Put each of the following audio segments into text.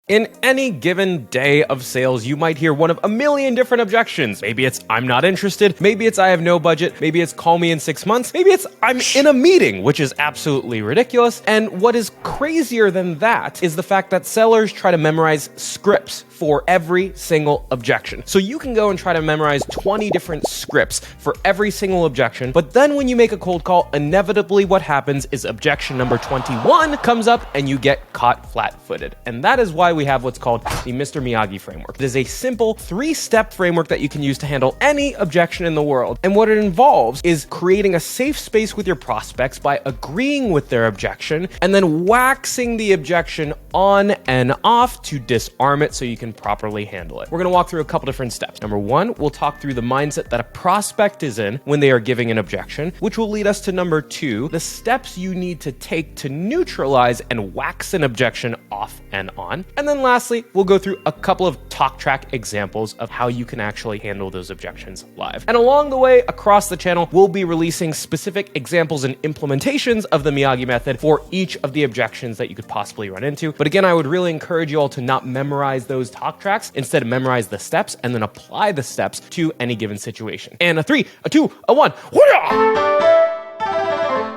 In any given day of sales, you might hear one of a million different objections. Maybe it's, I'm not interested. Maybe it's, I have no budget. Maybe it's, call me in 6 months. Maybe it's, I'm in a meeting, which is absolutely ridiculous. And what is crazier than that is the fact that sellers try to memorize scripts for every single objection. So you can go and try to memorize 20 different scripts for every single objection. But then when you make a cold call, inevitably what happens is objection number 21 comes up and you get caught flat-footed. And that is why we have what's called the Mr. Miyagi framework. It is a simple 3-step framework that you can use to handle any objection in the world. And what it involves is creating a safe space with your prospects by agreeing with their objection and then waxing the objection on and off to disarm it so you can properly handle it. We're gonna walk through a couple different steps. Number 1, we'll talk through the mindset that a prospect is in when they are giving an objection, which will lead us to number 2, the steps you need to take to neutralize and wax an objection off and on. And then lastly, we'll go through a couple of talk track examples of how you can actually handle those objections live. And along the way, across the channel, we'll be releasing specific examples and implementations of the Miyagi method for each of the objections that you could possibly run into. But again, I would really encourage you all to not memorize those talk tracks. Instead, memorize the steps and then apply the steps to any given situation. And a 3, a 2, a 1.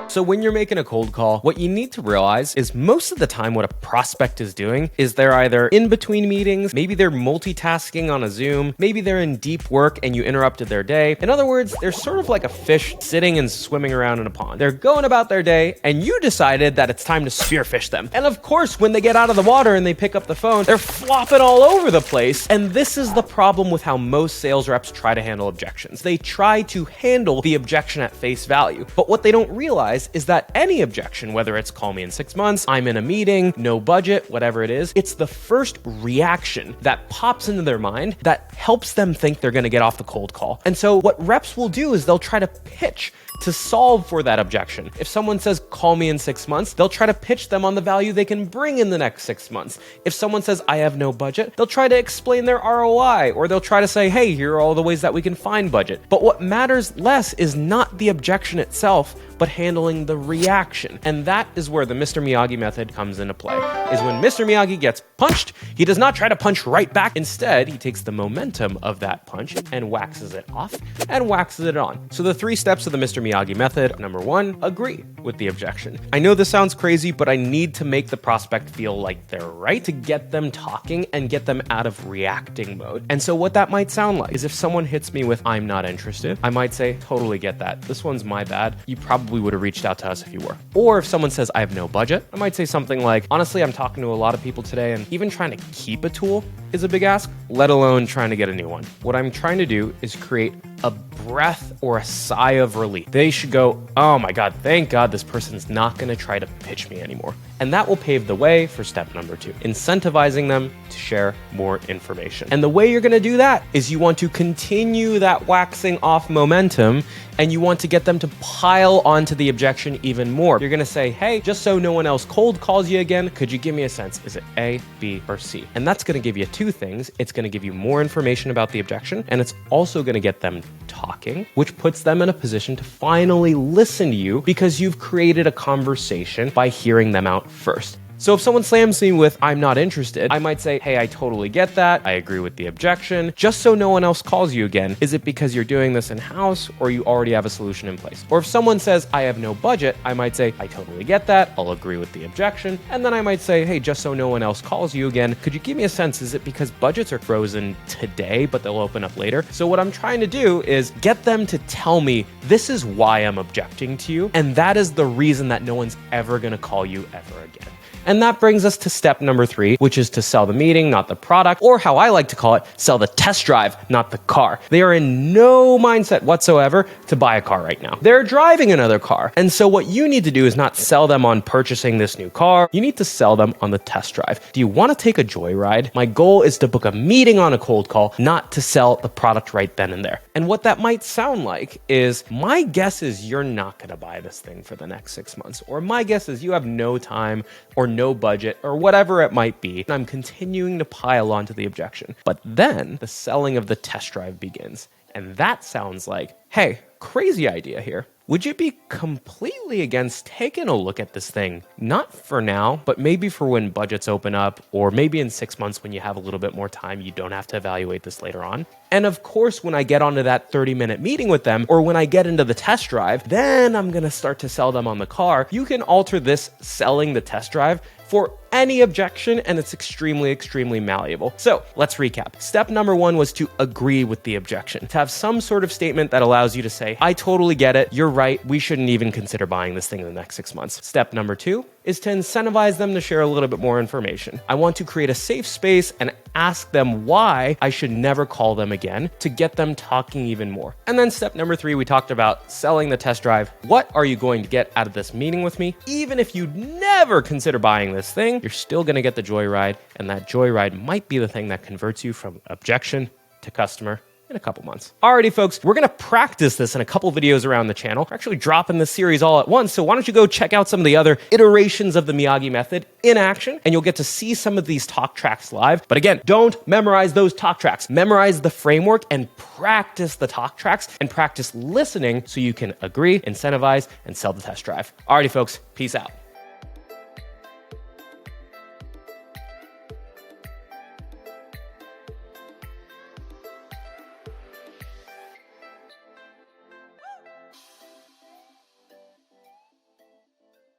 So when you're making a cold call, what you need to realize is most of the time what a prospect is doing is they're either in between meetings, maybe they're multitasking on a Zoom, maybe they're in deep work and you interrupted their day. In other words, they're sort of like a fish sitting and swimming around in a pond. They're going about their day and you decided that it's time to spearfish them. And of course, when they get out of the water and they pick up the phone, they're flopping all over the place. And this is the problem with how most sales reps try to handle objections. They try to handle the objection at face value. But what they don't realize is that any objection, whether it's call me in 6 months, I'm in a meeting, no budget, whatever it is, it's the first reaction that pops into their mind that helps them think they're gonna get off the cold call. And so what reps will do is they'll try to pitch to solve for that objection. If someone says, call me in 6 months, they'll try to pitch them on the value they can bring in the next 6 months. If someone says, I have no budget, they'll try to explain their ROI, or they'll try to say, hey, here are all the ways that we can find budget. But what matters less is not the objection itself, but handling the reaction. And that is where the Mr. Miyagi method comes into play, is when Mr. Miyagi gets punched, he does not try to punch right back. Instead, he takes the momentum of that punch and waxes it off and waxes it on. So the 3 steps of the Mr. Miyagi method. Number 1, agree with the objection. I know this sounds crazy, but I need to make the prospect feel like they're right to get them talking and get them out of reacting mode. And so what that might sound like is if someone hits me with, I'm not interested, I might say, totally get that. This one's my bad. You probably would have reached out to us if you were. Or if someone says, I have no budget, I might say something like, honestly, I'm talking to a lot of people today and even trying to keep a tool is a big ask, let alone trying to get a new one. What I'm trying to do is create a breath or a sigh of relief. They should go, oh my God, thank God this person's not gonna try to pitch me anymore. And that will pave the way for step number 2, incentivizing them to share more information. And the way you're gonna do that is you want to continue that waxing off momentum and you want to get them to pile onto the objection even more. You're gonna say, hey, just so no one else cold calls you again, could you give me a sense? Is it A, B, or C? And that's gonna give you 2 things. It's gonna give you more information about the objection, and it's also gonna get them talking, which puts them in a position to finally listen to you because you've created a conversation by hearing them out first. So if someone slams me with, I'm not interested, I might say, hey, I totally get that. I agree with the objection. Just so no one else calls you again, is it because you're doing this in-house or you already have a solution in place? Or if someone says, I have no budget, I might say, I totally get that. I'll agree with the objection. And then I might say, hey, just so no one else calls you again, could you give me a sense? Is it because budgets are frozen today, but they'll open up later? So what I'm trying to do is get them to tell me, this is why I'm objecting to you. And that is the reason that no one's ever gonna call you ever again. And that brings us to step number 3, which is to sell the meeting, not the product, or how I like to call it, sell the test drive, not the car. They are in no mindset whatsoever to buy a car right now. They're driving another car. And so what you need to do is not sell them on purchasing this new car. You need to sell them on the test drive. Do you want to take a joyride? My goal is to book a meeting on a cold call, not to sell the product right then and there. And what that might sound like is, my guess is you're not going to buy this thing for the next 6 months. Or my guess is you have no time or no budget or whatever it might be. I'm continuing to pile onto the objection. But then the selling of the test drive begins. And that sounds like, hey, crazy idea here. Would you be completely against taking a look at this thing? Not for now, but maybe for when budgets open up, or maybe in 6 months when you have a little bit more time, you don't have to evaluate this later on. And of course, when I get onto that 30-minute meeting with them, or when I get into the test drive, then I'm gonna start to sell them on the car. You can alter this selling the test drive for any objection, and it's extremely malleable. So let's recap. Step number 1 was to agree with the objection, to have some sort of statement that allows you to say, I totally get it, you're right, we shouldn't even consider buying this thing in the next 6 months. Step number 2 is to incentivize them to share a little bit more information. I want to create a safe space and ask them why I should never call them again to get them talking even more. And then step number 3, we talked about selling the test drive. What are you going to get out of this meeting with me? Even if you never consider buying this thing, you're still gonna get the joyride, and that joyride might be the thing that converts you from objection to customer in a couple months. Alrighty, folks, we're gonna practice this in a couple videos around the channel. We're actually dropping this series all at once, so why don't you go check out some of the other iterations of the Miyagi method in action, and you'll get to see some of these talk tracks live. But again, don't memorize those talk tracks. Memorize the framework and practice the talk tracks and practice listening so you can agree, incentivize, and sell the test drive. Alrighty, folks, peace out.